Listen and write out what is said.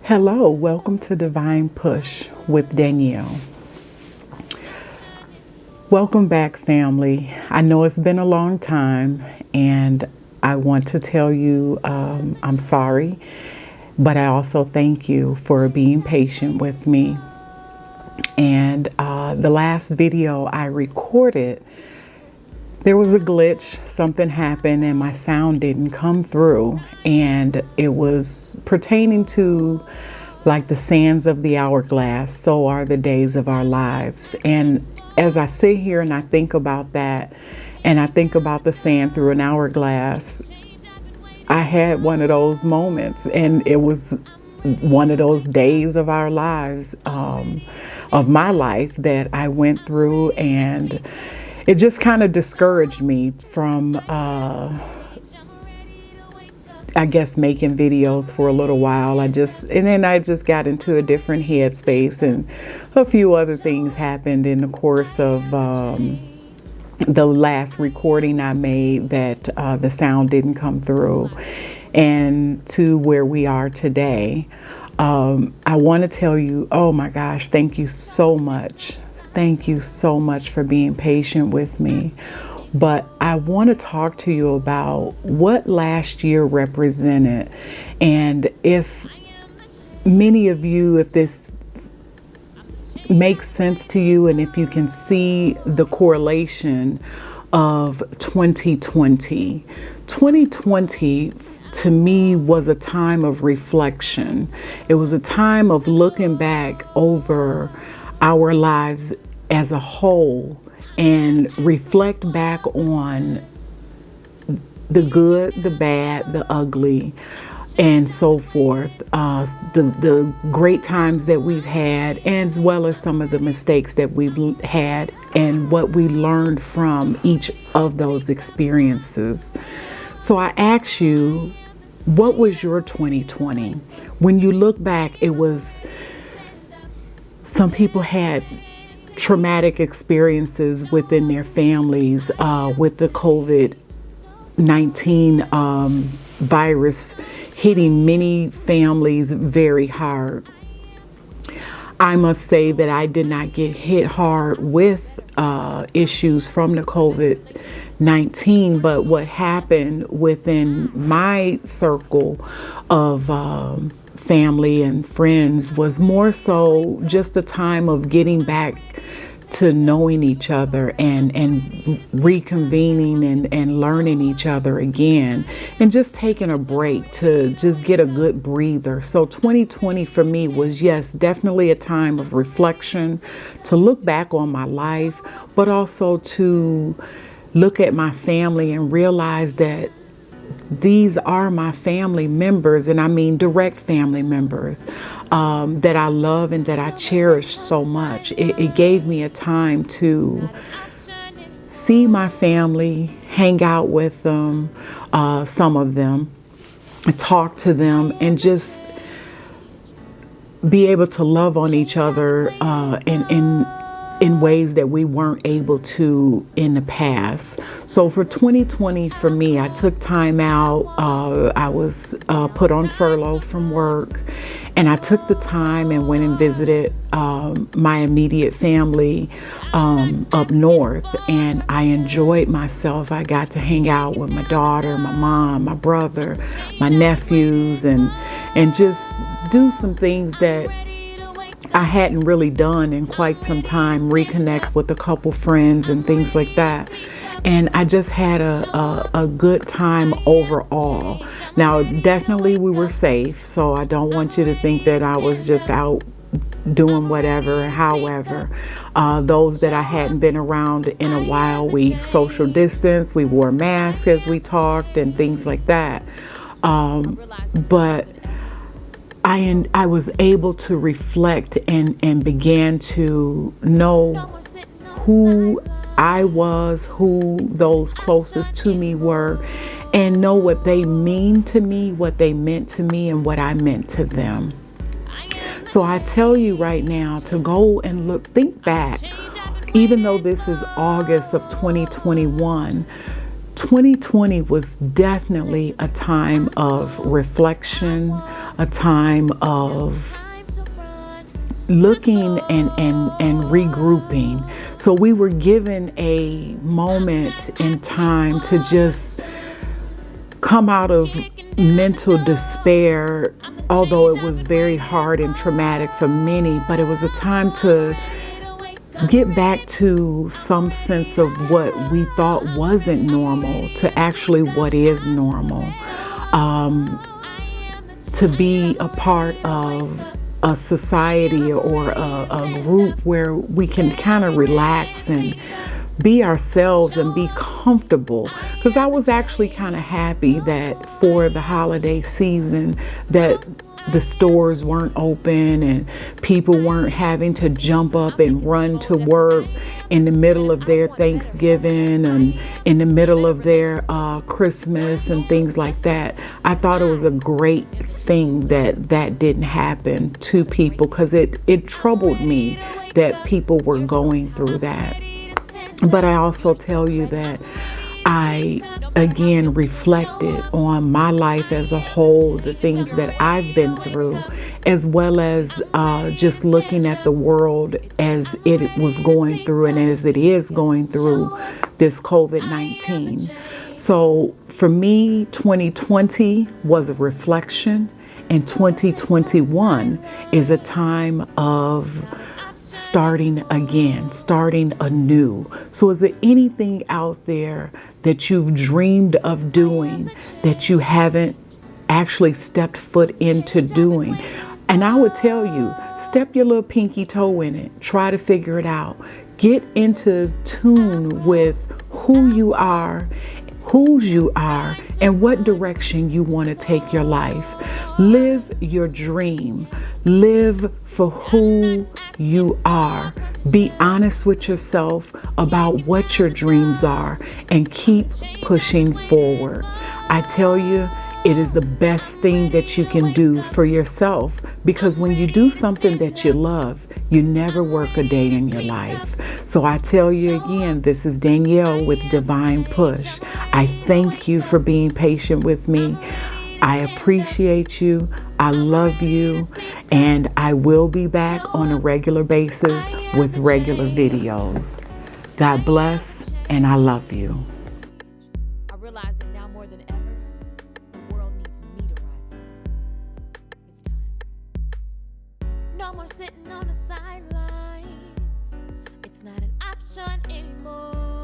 Hello, welcome to Divine Push with Danielle. Welcome back, family. I know it's been a long time, and I want to tell you I'm sorry, but I also thank you for being patient with me. And the last video I recorded, there was a glitch, something happened, and my sound didn't come through. And it was pertaining to like the sands of the hourglass, so are the days of our lives. And as I sit here and I think about that, and I think about the sand through an hourglass, I had one of those moments, and it was one of those days of our lives, of my life that I went through, and it just kind of discouraged me from, I guess, making videos for a little while. And then I just got into a different headspace, and a few other things happened in the course of the last recording I made that the sound didn't come through, and to where we are today. I want to tell you, oh my gosh, thank you so much. Thank you so much for being patient with me. But I want to talk to you about what last year represented. And if many of you, if this makes sense to you, and if you can see the correlation of 2020. 2020 to me was a time of reflection. It was a time of looking back over our lives as a whole and reflect back on the good, the bad, the ugly, and so forth. The great times that we've had, as well as some of the mistakes that we've had, and what we learned from each of those experiences. So I ask you, what was your 2020? When you look back, it was, some people had traumatic experiences within their families with the COVID-19 virus hitting many families very hard. I must say that I did not get hit hard with issues from the COVID-19, but what happened within my circle of family and friends was more so just a time of getting back to knowing each other and reconvening and learning each other again, and just taking a break to just get a good breather. So 2020 for me was, yes, definitely a time of reflection, to look back on my life, but also to look at my family and realize that these are my family members, and I mean direct family members, that I love and that I cherish so much. It gave me a time to see my family, hang out with them, some of them, talk to them, and just be able to love on each other in ways that we weren't able to in the past. So for 2020, for me, I took time out. I was put on furlough from work, and I took the time and went and visited my immediate family up north, and I enjoyed myself. I got to hang out with my daughter, my mom, my brother, my nephews, and just do some things that I hadn't really done in quite some time, reconnect with a couple friends and things like that. And I just had a good time overall. Now, definitely we were safe, so I don't want you to think that I was just out doing whatever. However, those that I hadn't been around in a while, we social distance, we wore masks as we talked and things like that. But I was able to reflect and began to know who I was, who those closest to me were, and know what they mean to me, what they meant to me, and what I meant to them. So I tell you right now to go and think back, even though this is August of 2021, 2020 was definitely a time of reflection, a time of looking and regrouping. So we were given a moment in time to just come out of mental despair, although it was very hard and traumatic for many, but it was a time to get back to some sense of what we thought wasn't normal to actually what is normal. To be a part of a society or a group where we can kind of relax and be ourselves and be comfortable. Because I was actually kind of happy that for the holiday season that the stores weren't open and people weren't having to jump up and run to work in the middle of their Thanksgiving and in the middle of their Christmas and things like that. I thought it was a great thing that that didn't happen to people, because it troubled me that people were going through that. But I also tell you that I again reflected on my life as a whole, the things that I've been through, as well as just looking at the world as it was going through and as it is going through this COVID-19. So for me, 2020 was a reflection, and 2021 is a time of starting again, starting anew. So is there anything out there that you've dreamed of doing that you haven't actually stepped foot into doing? And I would tell you, step your little pinky toe in it. Try to figure it out. Get into tune with who you are, whose you are, and what direction you want to take your life. Live your dream. Live for who you are. Be honest with yourself about what your dreams are and keep pushing forward. I tell you, it is the best thing that you can do for yourself, because when you do something that you love, you never work a day in your life. So I tell you again, this is Danielle with Divine Push. I thank you for being patient with me. I appreciate you. I love you. And I will be back on a regular basis with regular videos. God bless, and I love you. I realize that now more than ever, the world needs me to rise up. It's time. No more sitting on the sidelines. It's not an option anymore.